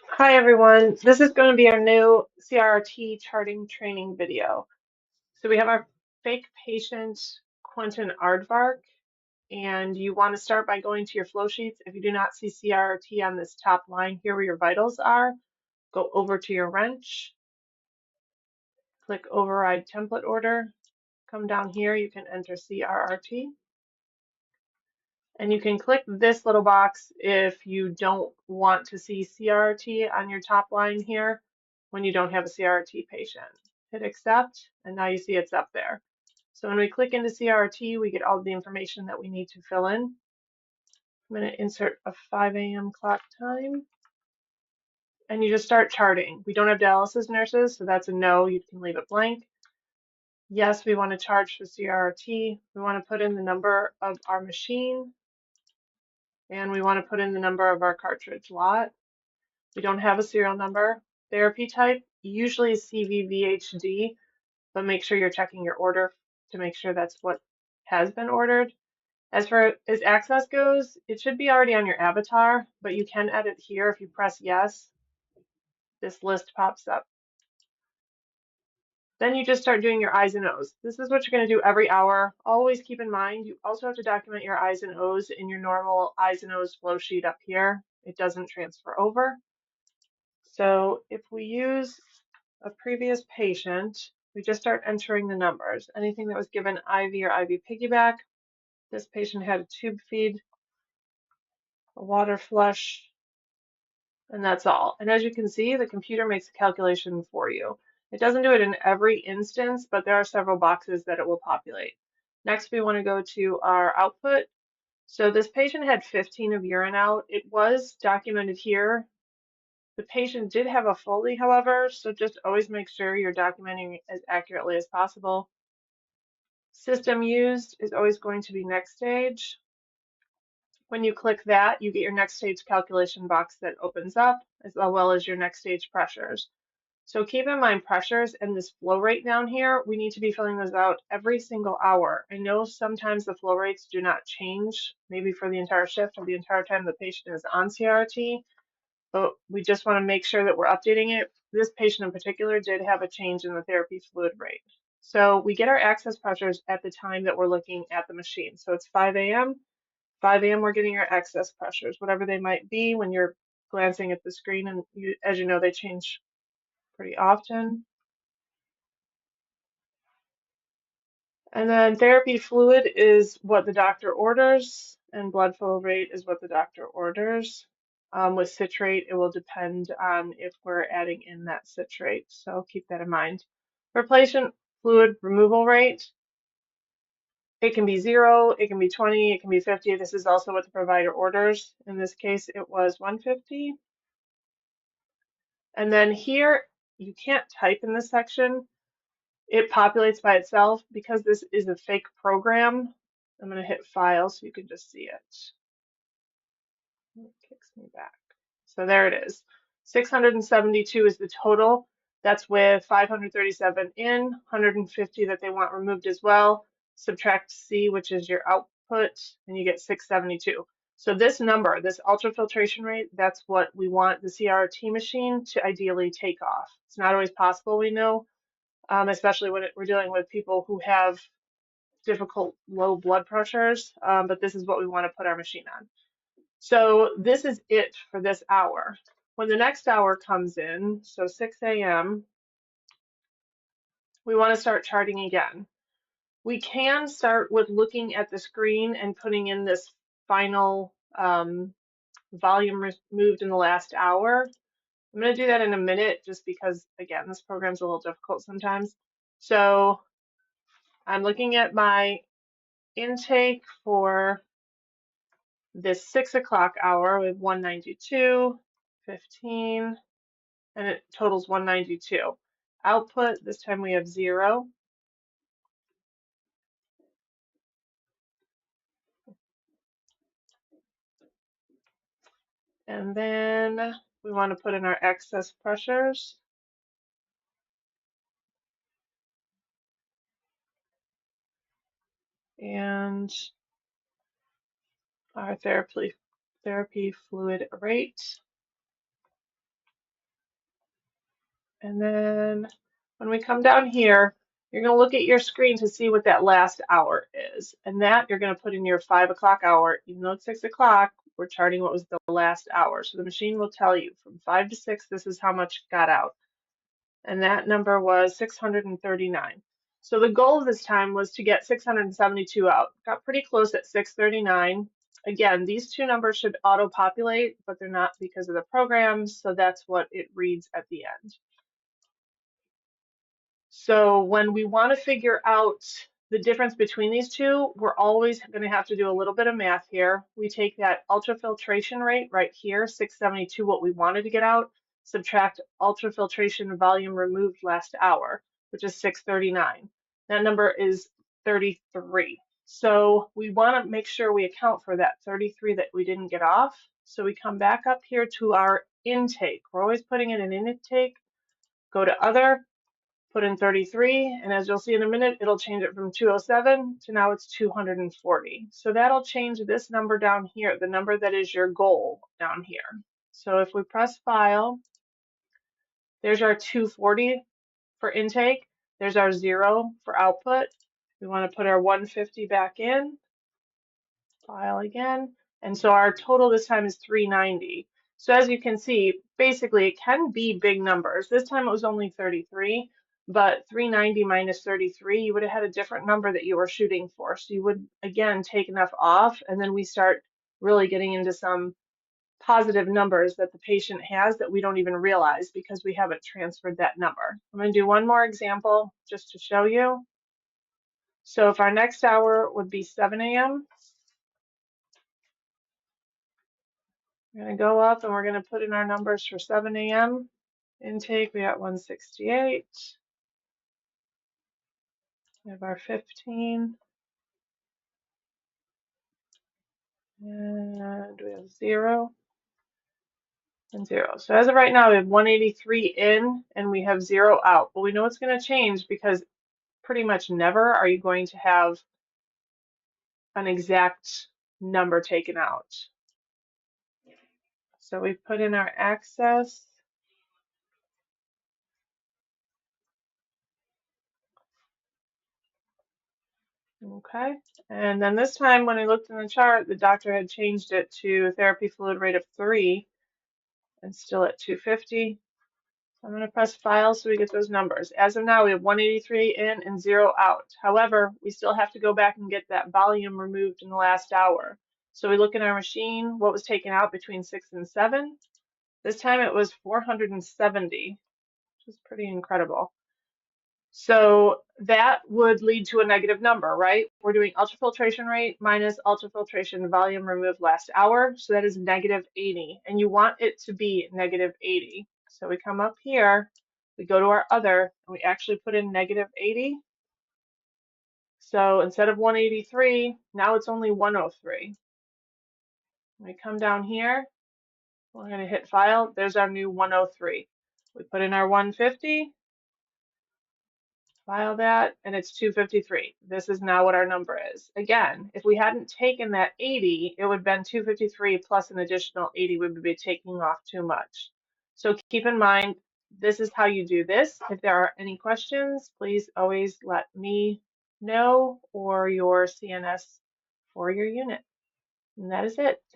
Hi everyone, this is going to be our new CRRT charting training video. So we have our fake patient Quentin Aardvark, and you want to start by going to your flow sheets. If you do not see CRRT on this top line here where your vitals are, go over to your wrench, click override template order, come down here, you can enter CRRT. And you can click this little box if you don't want to see CRRT on your top line here when you don't have a CRRT patient. Hit accept, and now you see it's up there. So when we click into CRRT, we get all the information that we need to fill in. I'm going to insert a 5 a.m. clock time, and you just start charting. We don't have dialysis nurses, so that's a no. You can leave it blank. Yes, we want to charge for CRRT. We want to put in the number of our machine, and we want to put in the number of our cartridge lot. We don't have a serial number. Therapy type, usually CVVHD, but make sure you're checking your order to make sure that's what has been ordered. As far as access goes, it should be already on your avatar, but you can edit here. If you press yes, this list pops up. Then you just start doing your I's and O's. This is what you're going to do every hour. Always keep in mind, you also have to document your I's and O's in your normal I's and O's flow sheet up here. It doesn't transfer over. So if we use a previous patient, we just start entering the numbers. Anything that was given IV or IV piggyback. This patient had a tube feed, a water flush, and that's all. And as you can see, the computer makes a calculation for you. It doesn't do it in every instance, but there are several boxes that it will populate. Next, we want to go to our output. So this patient had 15 of urine out. It was documented here. The patient did have a Foley, however, so just always make sure you're documenting as accurately as possible. System used is always going to be next stage. When you click that, you get your next stage calculation box that opens up, as well as your next stage pressures. So keep in mind pressures and this flow rate down here, we need to be filling those out every single hour. I know sometimes the flow rates do not change, maybe for the entire shift or the entire time the patient is on CRRT, but we just want to make sure that we're updating it. This patient in particular did have a change in the therapy fluid rate. So we get our access pressures at the time that we're looking at the machine. So it's 5 a.m. 5 a.m. we're getting our access pressures, whatever they might be when you're glancing at the screen. And as you know, they change pretty often. And then therapy fluid is what the doctor orders, and blood flow rate is what the doctor orders. With citrate, it will depend on if we're adding in that citrate, so keep that in mind. For patient fluid removal rate, it can be 0, it can be 20, it can be 50. This is also what the provider orders. In this case, it was 150. And then here, you can't type in this section. It populates by itself because this is a fake program. I'm going to hit file so you can just see it. It kicks me back. So there it is. 672 is the total. That's with 537 in, 150 that they want removed as well. Subtract C, which is your output, and you get 672. So this number, this ultrafiltration rate, that's what we want the CRRT machine to ideally take off. It's not always possible, we know, especially when we're dealing with people who have difficult low blood pressures, but this is what we want to put our machine on. So this is it for this hour. When the next hour comes in, so 6 a.m., we want to start charting again. We can start with looking at the screen and putting in this final volume removed in the last hour. I'm going to do that in a minute just because, again, this program's a little difficult sometimes. So I'm looking at my intake for this 6 o'clock hour with 192, 15, and it totals 192. Output, this time we have 0. And then we want to put in our excess pressures. And our therapy fluid rate. And then when we come down here, you're going to look at your screen to see what that last hour is. And that you're going to put in your 5 o'clock hour. Even though it's 6 o'clock, we're charting what was the last hour. So the machine will tell you from 5 to 6, this is how much got out. And that number was 639. So the goal this time was to get 672 out. Got pretty close at 639. Again, these two numbers should auto-populate, but they're not because of the program, so that's what it reads at the end. So when we want to figure out the difference between these two, we're always going to have to do a little bit of math here. We take that ultrafiltration rate right here, 672, what we wanted to get out, subtract ultrafiltration volume removed last hour, which is 639. That number is 33. So we want to make sure we account for that 33 that we didn't get off. So we come back up here to our intake. We're always putting in an intake. Go to other, put in 33, and as you'll see in a minute, it'll change it from 207 to now it's 240. So that'll change this number down here, the number that is your goal down here. So if we press file, there's our 240 for intake. There's our 0 for output. We want to put our 150 back in, file again. And so our total this time is 390. So as you can see, basically it can be big numbers. This time it was only 33, but 390 minus 33, you would have had a different number that you were shooting for. So you would, again, take enough off, and then we start really getting into some positive numbers that the patient has that we don't even realize because we haven't transferred that number. I'm going to do one more example just to show you. So if our next hour would be 7 a.m., we're going to go up and we're going to put in our numbers for 7 a.m. Intake, we got 168. We have our 15. And we have 0 and 0. So as of right now, we have 183 in and we have 0 out. But we know it's going to change because pretty much never are you going to have an exact number taken out. So we put in our access. Okay, and then this time when I looked in the chart, the doctor had changed it to therapy fluid rate of 3 and still at 250. I'm going to press file so we get those numbers. As of now, we have 183 in and 0 out. However, we still have to go back and get that volume removed in the last hour. So we look in our machine, what was taken out between 6 and 7. This time it was 470, which is pretty incredible. So that would lead to a negative number, right? We're doing ultrafiltration rate minus ultrafiltration volume removed last hour. So that is negative 80. And you want it to be negative 80. So we come up here, we go to our other, and we actually put in negative 80. So instead of 183, now it's only 103. We come down here, we're going to hit file. There's our new 103. We put in our 150. File that, and it's 253. This is now what our number is. Again, if we hadn't taken that 80, it would have been 253 plus an additional 80 we would be taking off too much. So keep in mind, this is how you do this. If there are any questions, please always let me know or your CNS for your unit. And that is it. Thank you.